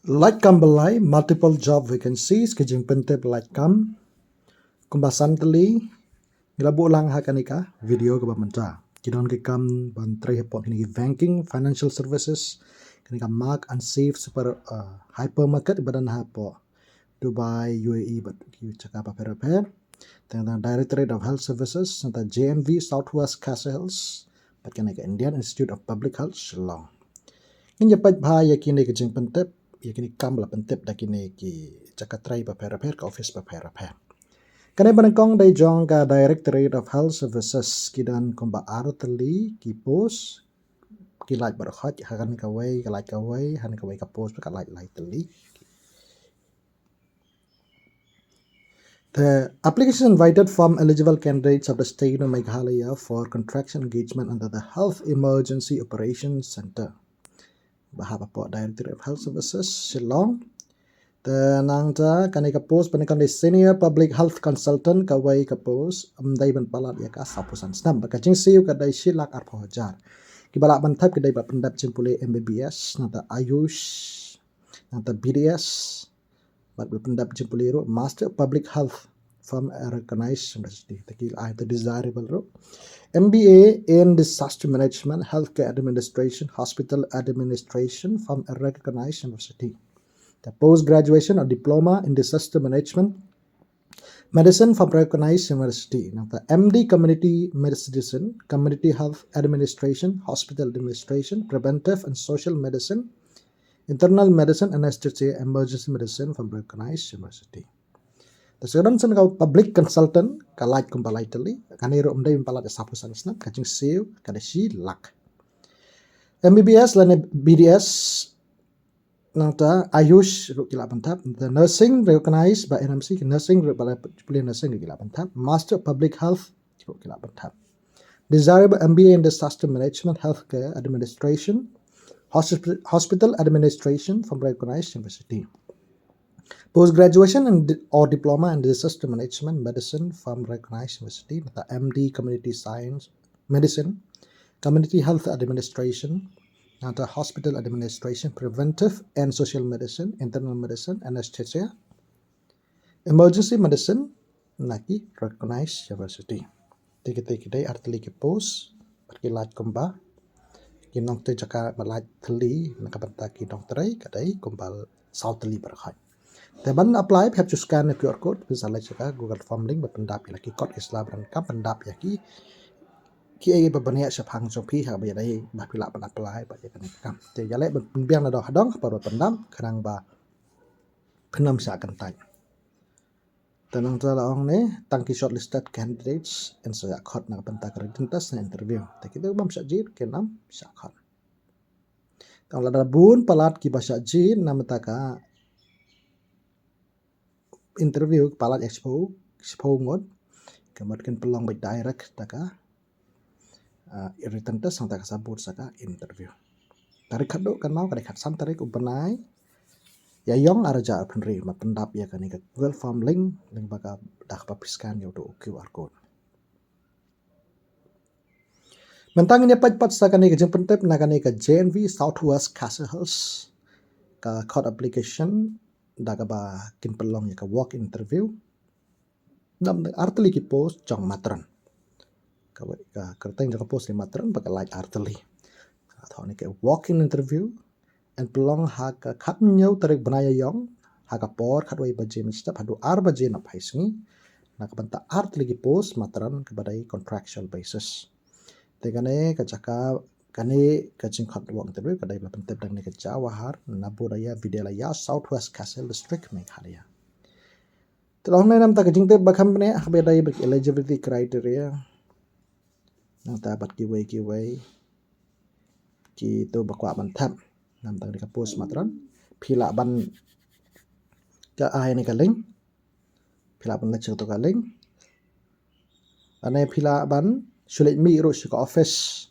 Laitkam byllai multiple job vacancies kijing pentep Laitkam kumbasan teli ngelabu ulang hakanika video ke bamenta kidon ke kam bantre hepot ni banking financial services kanika Mark&Save Hypermarket badan hapo Dubai UAE but ki cakap apa repair tentang Directorate of Health Services tentang JNV Southwest Khasi Hills but kanika Indian Institute of Public Health Shillong ini japat bahaya kini kijing pentep yakini kam la pentep dakini ki cakatrai repair ke office repair. Kanai banangkong dai jong ka Directorate of Health Services kidan komba arteli ki post ki like berkhot hakan ka way ka like ka way han ka way ka post ka like teli. The application invited from eligible candidates of the state of Meghalaya for contraction engagement under the Health Emergency Operations Center. Bahapa po Directorate of Health Services Shillong. Tenang ta kanika post panikan di senior public health consultant kawai ka post amdai ban palat ya ka sapusan snam bakajing siu kadai shilak arpo hajar kibala ban type kadai ba pendap cimpule MBBS nata Ayush nata BDS bat pendap cimpule ro master public health from a recognized university takil the desirable ro MBA in disaster management healthcare administration hospital administration from a recognized university. The post-graduation or diploma in disaster management, medicine from recognized university. Now the MD community medicine, community health administration, hospital administration, preventive and social medicine, internal medicine, anesthesia, emergency medicine from recognized university. The second one is public consultant, kalait kumbalaitali, kaniro umday impalat sapusan snap, kaching siu, kadashi lak. MBBS lane BDS nangta Ayush kila bantap the nursing recognized by NMC nursing nursing kila bantap master public health kila bantap desirable MBA in disaster management healthcare administration hospital administration from recognized university post graduation or diploma in disaster management medicine from recognized university the MD community science medicine community health administration the hospital administration, preventive and social medicine, internal medicine, anesthesia, emergency medicine, naki recognized university. Kita artili ke post, pergi Laitkam ba, kinong te jaka malait teli nakabanta kinong terai kadai kumbal south teli berkhai. Teban apply have to scan the QR code, bisa lai jaka Google Form link berpendap lagi kod Islam dan kam pendap yaki ki ai babania sapang sopi ha ba dai ba pila pan apply ba kan kam te jale biang na hadong pa pendam kanang ba penam sa akan tai tanang ta laong ne tangki shortlisted candidates and sa khot na panta identitas na interview te kita bam sa jir kenam sa khot tang la bun palat ki basa jin nam ta ka interview palat expo ngot kemudian peluang by direct ta ka written test sang tak sabut saka interview. Tarik kado kan mau kadek sam tarik ubenai. Ya yong arja penri ma pendap ya kan ke Google Form link baka dak papiskan yo do QR code. Mentang ini pat saka ni ke jeng pentep na kan ke JNV Southwest Khasi Hills ka code application daga ba kin pelong ya ka walk interview. Nam artli ki post jong matran. Kerteng jaka post lima terang pakai like arteli. Atau ni ke walk-in interview and pelong haka kat nyau tarik benaya yong haka por kat wai baje mistap hadu baje na paisngi nak banta art lagi post matran kepada contractual basis. Tegane kacaka kane kacing kat walk interview kadai bentep dan ni ke Jawahar Nabudaya Vidyalaya Southwest Khasi District Meghalaya. Telong nam ta kacing te bakam ne habedai bagi eligibility criteria nang tabat kiway ki tu bakwa bantap nam tang dika post matran phila ban ka ai ni kaling phila ban lecture to kaling ane phila ban sulit mi ro ka office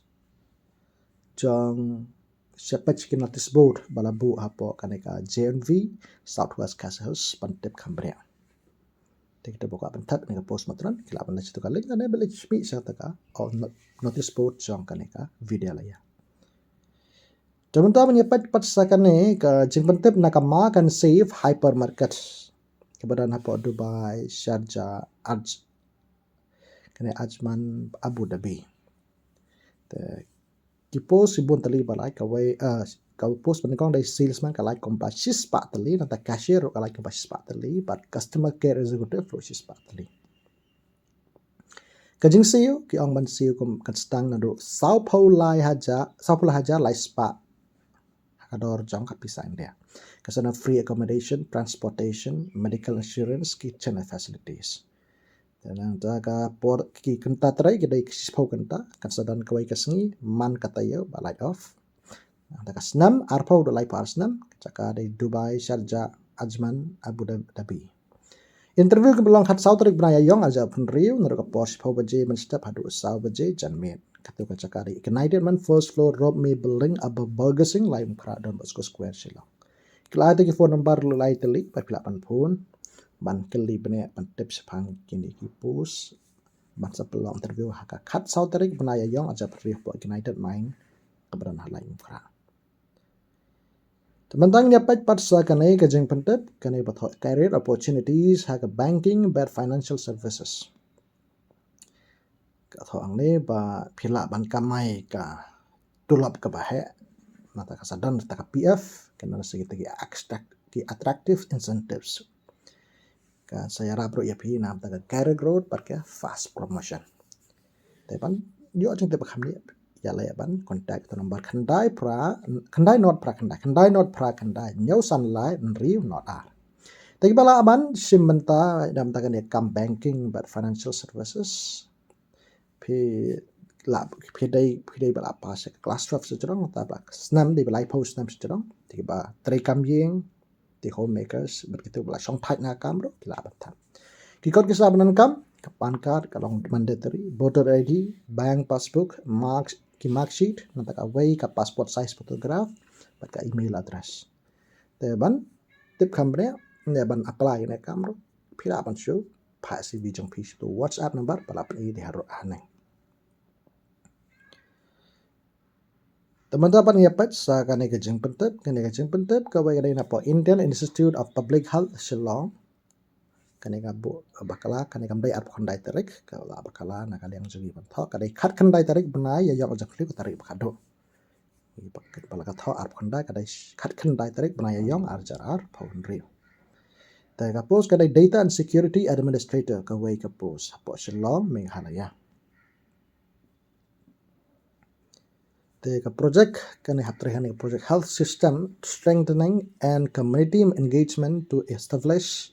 jong sepat ki notice board balabu apo kaneka JNV Southwest Khasi Hills pantep Cambria kita buka bentap dengan post matran kila ban lecture to kaling ane balik speak sa taka or notice board jong kaneka Vidyalaya. Teman-teman pat sakane ka jingpentep naka Mark&Save Hypermarket. Keberadaan apa Dubai, Sharjah, kene Ajman, Abu Dhabi. Kipos ibon tali balai kawai kau pos penikong dari salesman kalai kompa sispa tali nata cashier kalai kompa sispa tali but customer care executive ro sispa tali. Kajing siyo ki ong ban siyo kom kastang nado Sao Paulo haja lai spa hakador jong kapisain dia. Kasana free accommodation, transportation, medical insurance, kitchen and facilities. Dan jaga por ki kenta terai kedai kisipau kenta kansadan kawai kasngi man katayo balai off. Daga senam arpau dolai par senam jaka dari Dubai, Sharjah, Ajman, Abu Dhabi. Interview ke belong hat sau tarik benaya yong aja pun riu naruka por sipau baje men step hadu sau baje janmet. Katu ka jaka dari ignited man first floor rob me building above Burger Sing lai mukra don Bosco Square Shillong. Kelai tu ki phone number lu lai telik par pilapan pun. Ban keli bene ban tips pang kini kipus ban sepelong interview haka kat sau tarik benaya yong aja perih po ignited mind keberan halai mukra. Teman-teman dapat patsa kanai kajeng pentep kanai bathok career opportunities haka banking bad financial services. Kathok angne ba phila ban kamai ka tulap ka bahe mata kasadan ta PF kana segi attractive incentives. Ka saya rabro ya pi nam ta career growth parke fast promotion. Tepan yo jeng te bakam ni ya lai ban contact to number khandai not khandai nyau san lai riu not ar. Tegi bala aban simmenta dam ta kan kam banking but financial services pi dai bala pas class 12 sejong ta bak snam di balai post snam sejong tegi ba trekam yeng di homemakers begitu bala song thai na kam ro kila batam kikot kisah banan kam pan card kalong mandatory voter ID bank passbook mark sheet nanti away ka passport size photograph ka email address teban tip kambre ne ban apply ne kamro phila ban show pa CV jong pi to WhatsApp number pala pen di haro anai teman-teman yapat sa kanai kajeng pentep ka wai na po Indian Institute of Public Health Shillong kanai ka bu bakala kanai kam dai ap khandai tarik ka la bakala na kaliang jugi ban tho kadai khat khandai tarik benai ya yang jakli ko tarik bakado ni paket pala ka tho ap khandai kadai khat khandai tarik benai ya yang ar phone rio ta ka post kadai data and security administrator ka wai ka post po Shillong Meghalaya te ka project kanai hatre hani project health system strengthening and community engagement to establish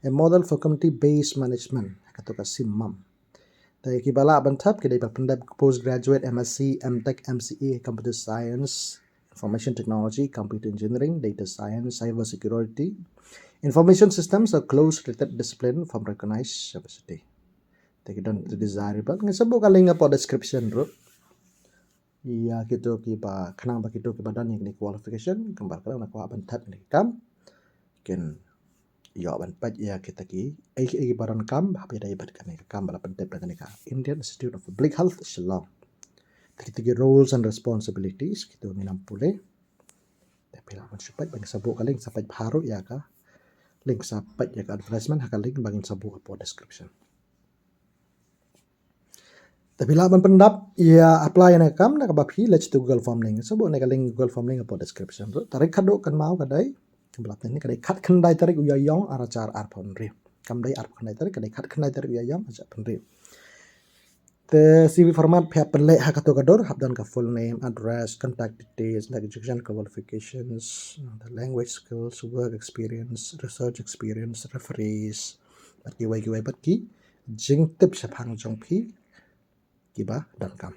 a model for community-based management katu ka simmam. Tai ki bala bantap ki dai pandap postgraduate MSc, MTech, MCA, computer science, information technology, computer engineering, data science, cyber security, information systems are close related discipline from recognized university. Tai ki don desirable ngasabo kaling po description ro. Iya gitu ki ba kanang ba gitu ki badan ni qualification kembar kala na ko bantap ni kam ken yo ban pat ya kita ki ai baran kam hapi dai bat kan kam bala pentep kan ka Indian Institute of Public Health Shillong tiki roles and responsibilities gitu ni nampule tapi lawan supat bang sabuk kaling sapat baru ya ka link sapat ya ka advertisement haka link bangin sabuk apa description tapi lawan pendap ya apply na kam na ka bapi let's to Google Form link sabuk na ka link Google Form link apa description tarik kado kan mau kadai belakang ni kadai kat kendai tarik uya yong aracar arpon ri kam dai arp kendai tarik kadai kat kendai tarik uya yong aja pen ri te CV format phe penle ha kato kador habdan ka full name address contact details education qualifications the language skills work experience research experience referees bat ki bat ki jing tip saphang jong phi kiba dan kam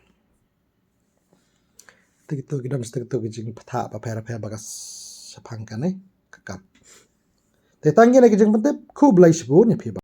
tikito gidan stikto jing patha pa phera bagas saphang kanai kakap. Te tangi lagi jeng pentep ku belai sebut ni phi